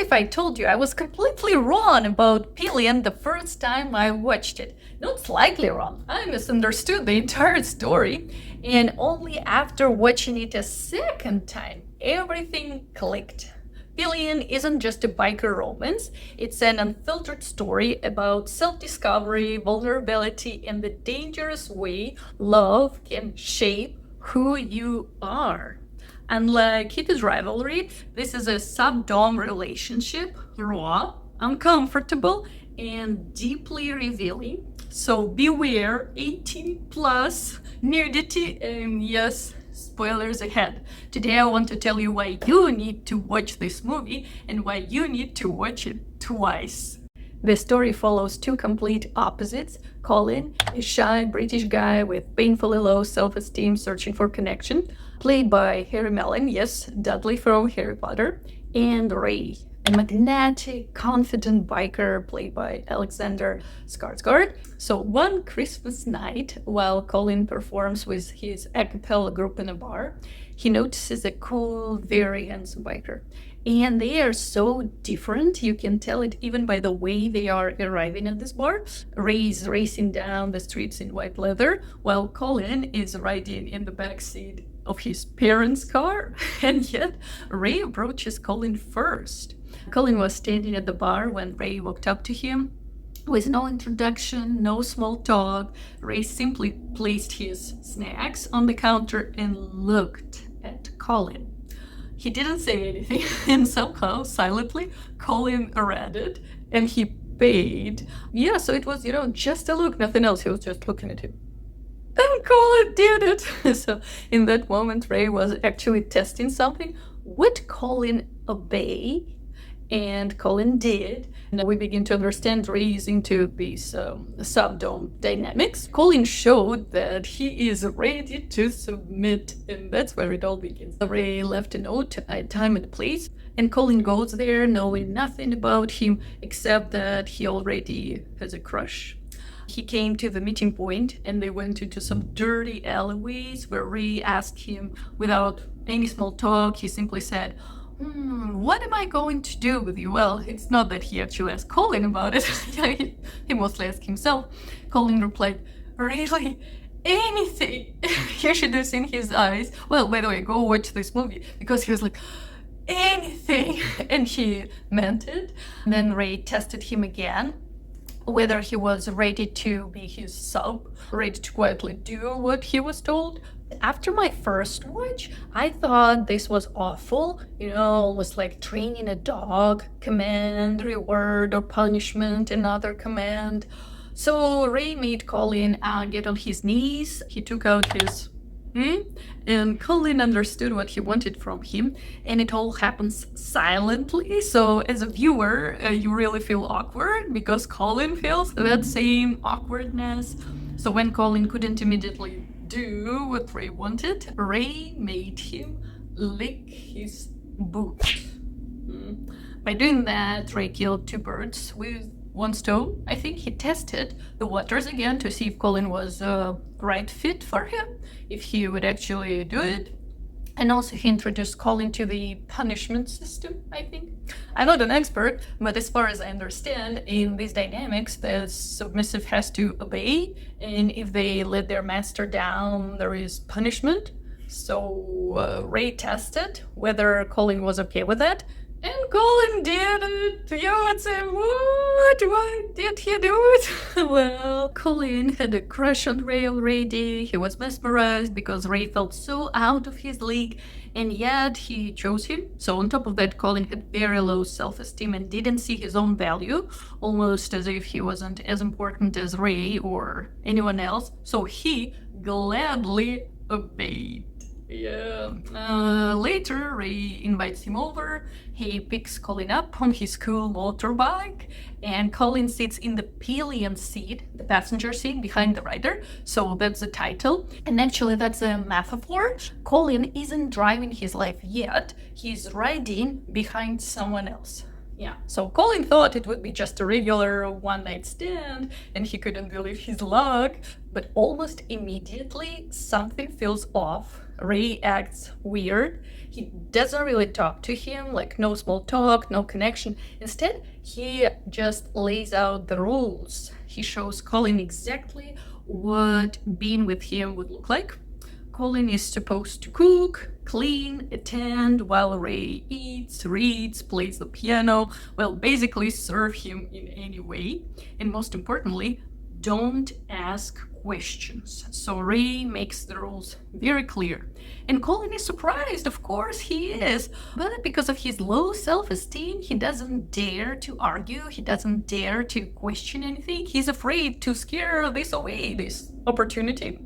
if I told you I was completely wrong about Pillion the first time I watched it? Not slightly wrong. I misunderstood the entire story, and only after watching it a second time, everything clicked. Pillion isn't just a biker romance, it's an unfiltered story about self-discovery, vulnerability, and the dangerous way love can shape who you are. Unlike Kitty's rivalry, this is a sub-dom relationship, raw, uncomfortable, and deeply revealing. So beware, 18 plus, nudity, and yes, spoilers ahead. Today I want to tell you why you need to watch this movie and why you need to watch it twice. The story follows two complete opposites. Colin, a shy British guy with painfully low self-esteem searching for connection, played by Harry Mellon, yes, Dudley from Harry Potter, and Ray, a magnetic, confident biker played by Alexander Skarsgård. So one Christmas night, while Colin performs with his a cappella group in a bar, he notices a cool, very handsome biker. And they are so different, you can tell it even by the way they are arriving at this bar. Ray is racing down the streets in white leather, while Colin is riding in the backseat of his parents' car. And yet, Ray approaches Colin first. Colin was standing at the bar when Ray walked up to him. With no introduction, no small talk, Ray simply placed his snacks on the counter and looked at Colin. He didn't say anything, and somehow, silently, Colin read it, and he paid. Yeah, so it was, just a look, nothing else. He was just looking at him. And Colin did it! So in that moment, Ray was actually testing something. Would Colin obey? And Colin did. And we begin to understand Ray is into these sub-dom dynamics. Colin showed that he is ready to submit, and that's where it all begins. Ray left a note at time and place, and Colin goes there knowing nothing about him except that he already has a crush. He came to the meeting point, and they went into some dirty alleyways where Ray asked him without any small talk. He simply said, what am I going to do with you? Well, it's not that he actually asked Colin about it. He mostly asked himself. Colin replied, really? Anything? You should have seen his eyes. Well, by the way, go watch this movie, because he was like, anything. And he meant it. And then Ray tested him again, whether he was ready to be his sub, ready to quietly do what he was told. After my first watch, I thought this was awful. Almost like training a dog, command, reward, or punishment, another command. So Ray made Colin get on his knees. He took out his and Colin understood what he wanted from him, and it all happens silently. So as a viewer, you really feel awkward because Colin feels that same awkwardness. So when Colin couldn't immediately do what Ray wanted, Ray made him lick his boot. By doing that, Ray killed two birds with one stone. I think he tested the waters again to see if Colin was the right fit for him, if he would actually do it. And also he introduced Colin to the punishment system, I think. I'm not an expert, but as far as I understand, in these dynamics, the submissive has to obey, and if they let their master down, there is punishment. So Ray tested whether Colin was okay with that, and Colin did it. You would say, what? Why did he do it? Well, Colin had a crush on Ray already. He was mesmerized because Ray felt so out of his league, and yet he chose him. So on top of that, Colin had very low self-esteem and didn't see his own value, almost as if he wasn't as important as Ray or anyone else. So he gladly obeyed. Yeah. Later, Ray invites him over. He picks Colin up on his cool motorbike, and Colin sits in the Pillion seat, the passenger seat behind the rider. So that's the title. And actually, that's a metaphor. Colin isn't driving his life yet. He's riding behind someone else. Yeah, so Colin thought it would be just a regular one-night stand, and he couldn't believe his luck. But almost immediately, something feels off. Ray acts weird. He doesn't really talk to him, like no small talk, no connection. Instead, he just lays out the rules. He shows Colin exactly what being with him would look like. Colin is supposed to cook, clean, attend while Ray eats, reads, plays the piano, well, basically serve him in any way. And most importantly, don't ask questions. So Ray makes the rules very clear. And Colin is surprised, of course he is. But because of his low self-esteem, he doesn't dare to argue, he doesn't dare to question anything. He's afraid to scare this away, this opportunity,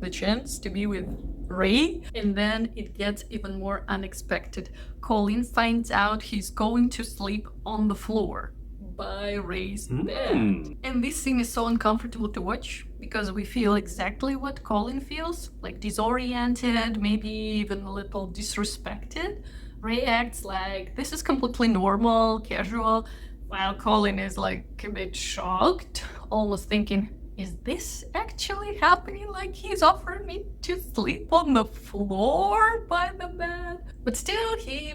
the chance to be with Ray. And then it gets even more unexpected. Colin finds out he's going to sleep on the floor by Ray's bed. And this scene is so uncomfortable to watch because we feel exactly what Colin feels, like disoriented, maybe even a little disrespected. Ray acts like this is completely normal, casual, while Colin is like a bit shocked, almost thinking, is this actually happening? Like he's offering me to sleep on the floor by the bed? But still, he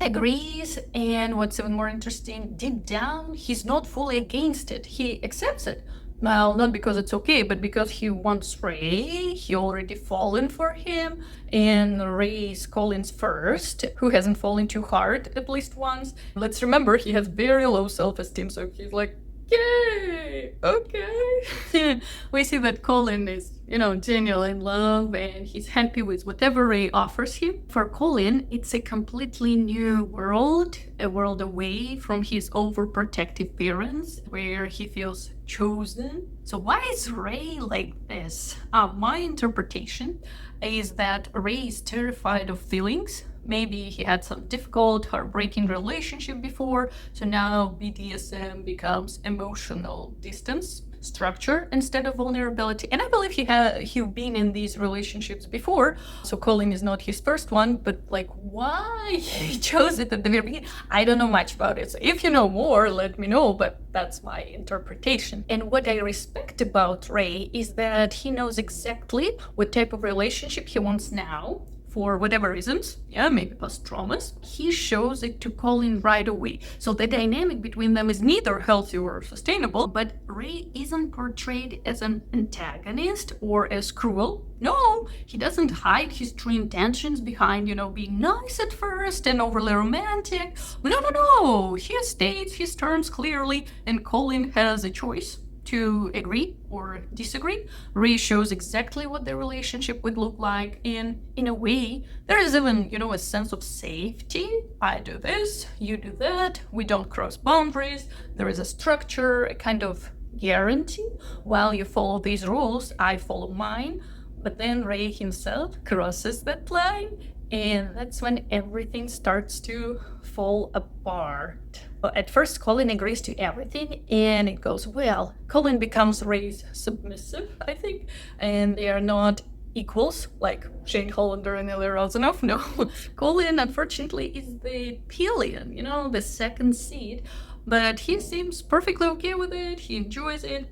agrees, and what's even more interesting, deep down, he's not fully against it. He accepts it. Well, not because it's okay, but because he wants Ray. He already fallen for him, and Ray's Colin's first, who hasn't fallen too hard at least once. Let's remember, he has very low self-esteem, so he's like, yay, okay. We see that Colin is, genuinely in love and he's happy with whatever Ray offers him. For Colin, it's a completely new world, a world away from his overprotective parents, where he feels chosen. So why is Ray like this? My interpretation is that Ray is terrified of feelings. Maybe he had some difficult, heartbreaking relationship before, so now BDSM becomes emotional distance structure instead of vulnerability. And I believe he've been in these relationships before, so Colin is not his first one, but like why he chose it at the very beginning, I don't know much about it. So if you know more, let me know, but that's my interpretation. And what I respect about Ray is that he knows exactly what type of relationship he wants now. For whatever reasons, maybe past traumas, he shows it to Colin right away. So the dynamic between them is neither healthy or sustainable, but Ray isn't portrayed as an antagonist or as cruel. No, he doesn't hide his true intentions behind, being nice at first and overly romantic. No. He states his terms clearly, and Colin has a choice to agree or disagree. Ray shows exactly what the relationship would look like, and in a way, there is even, a sense of safety. I do this, you do that, we don't cross boundaries, there is a structure, a kind of guarantee. While you follow these rules, I follow mine, but then Ray himself crosses that line, and that's when everything starts to fall apart. At first, Colin agrees to everything, and it goes well. Colin becomes Ray's submissive, I think, and they are not equals, like Shane Hollander and Ilya Rozanov. No, Colin, unfortunately, is the Pillion, the second seed, but he seems perfectly okay with it. He enjoys it.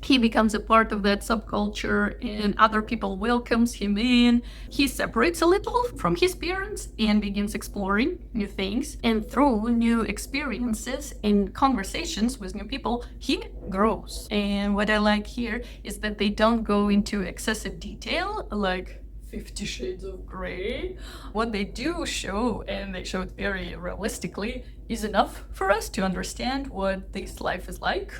He becomes a part of that subculture and other people welcomes him in. He separates a little from his parents and begins exploring new things. And through new experiences and conversations with new people, he grows. And what I like here is that they don't go into excessive detail like 50 Shades of Grey. What they do show, and they show it very realistically, is enough for us to understand what this life is like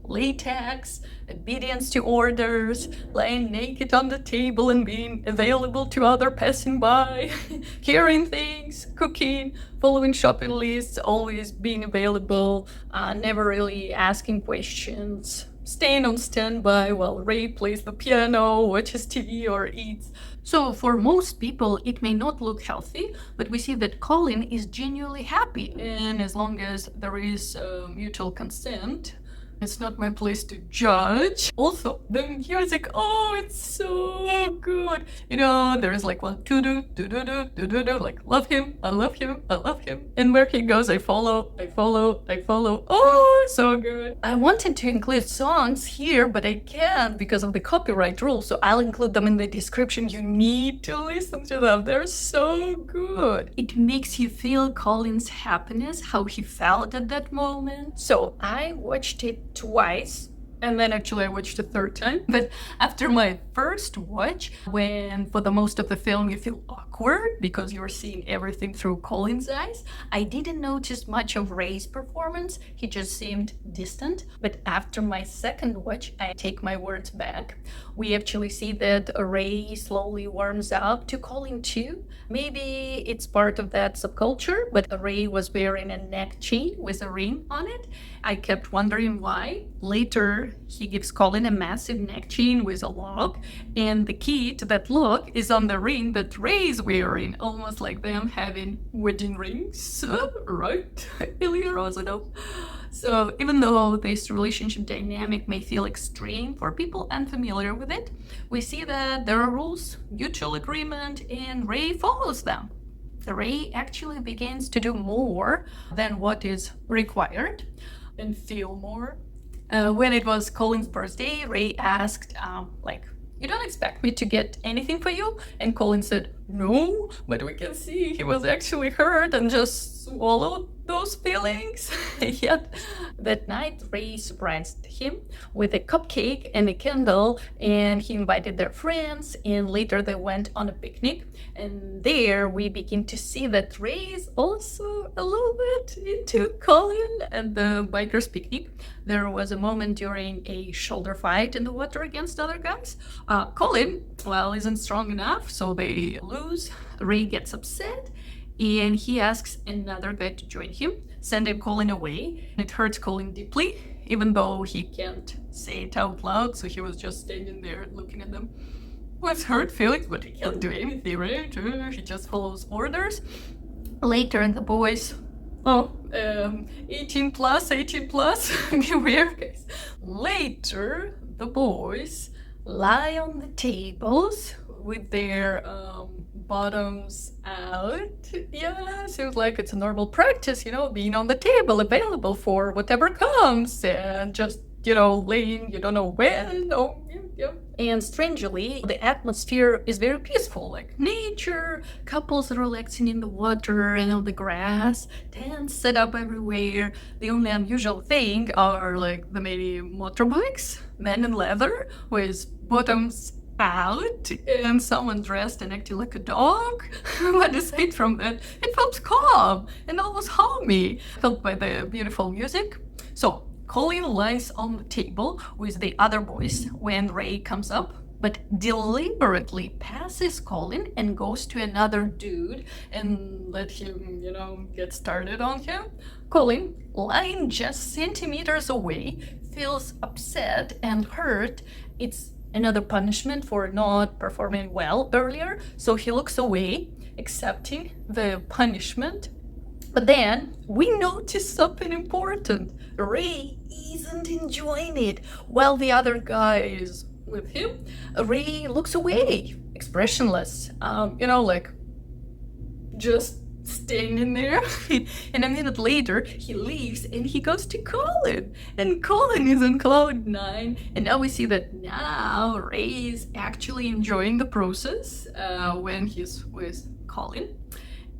latex, obedience to orders, lying naked on the table and being available to other passing by, carrying things, cooking, following shopping lists, always being available, never really asking questions, staying on standby while Ray plays the piano, watches TV, or eats. So for most people, it may not look healthy, but we see that Colin is genuinely happy. And as long as there is mutual consent, It's not my place to judge. Also, the music, oh, it's so good. You know, there is like one do, like love him, I love him, I love him. And where he goes, I follow, I follow, I follow. Oh, so good. I wanted to include songs here, but I can't because of the copyright rules. So I'll include them in the description. You need to listen to them. They're so good. It makes you feel Colin's happiness, how he felt at that moment. So I watched it twice, and then actually I watched a third time. But after my first watch, when for the most of the film you feel awkward because you're seeing everything through Colin's eyes, I didn't notice much of Ray's performance. He just seemed distant. But after my second watch, I take my words back. We actually see that Ray slowly warms up to Colin too. Maybe it's part of that subculture, but Ray was wearing a neck chain with a ring on it. I kept wondering why. Later, he gives Colin a massive neck chain with a lock, and the key to that lock is on the ring that Ray's wearing, almost like them having wedding rings, right? Pillion also know. So even though this relationship dynamic may feel extreme for people unfamiliar with it, we see that there are rules, mutual agreement, and Ray follows them. Ray actually begins to do more than what is required and feel more. When it was Colin's birthday, Ray asked, you don't expect me to get anything for you? And Colin said, no, but we can see he was actually hurt and just swallowed those feelings. Yet that night, Ray surprised him with a cupcake and a candle, and he invited their friends, and later they went on a picnic. And there we begin to see that Ray is also a little bit into Colin and the bikers' picnic. There was a moment during a shoulder fight in the water against other guys. Colin, isn't strong enough, so they lose. Ray gets upset, and he asks another guy to join him, sending Colin away. It hurts Colin deeply, even though he can't say it out loud, so he was just standing there looking at them with hurt feelings, but he can't do anything, right? He just follows orders. Later, the boys, 18 plus, beware, guys. Later, the boys lie on the tables with their bottoms out. Yeah, seems like it's a normal practice, being on the table, available for whatever comes, and just, laying, you don't know when. And strangely, the atmosphere is very peaceful, like nature, couples relaxing in the water and on the grass, tents set up everywhere. The only unusual thing are like the many motorbikes, men in leather with bottoms out, and someone dressed and acting like a dog. But aside from that, it felt calm and almost homey, felt by the beautiful music. So Colin lies on the table with the other boys when Ray comes up, but deliberately passes Colin and goes to another dude and let him, get started on him. Colin, lying just centimeters away, feels upset and hurt. It's another punishment for not performing well earlier, so he looks away, accepting the punishment. But then we notice something important. Ray isn't enjoying it, while the other guy is with him. Ray looks away, expressionless, just standing there. And a minute later, he leaves and he goes to Colin. And Colin is on cloud 9. And now we see that now Ray is actually enjoying the process when he's with Colin.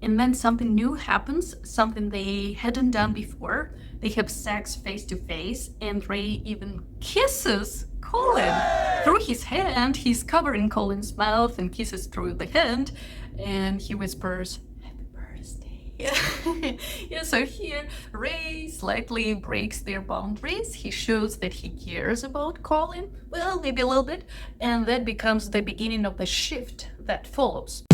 And then something new happens, something they hadn't done before. They have sex face to face, and Ray even kisses Colin. Through his hand, he's covering Colin's mouth and kisses through the hand, and he whispers, "Happy birthday." Yeah, so here Ray slightly breaks their boundaries. He shows that he cares about Colin, well, maybe a little bit, and that becomes the beginning of the shift that follows.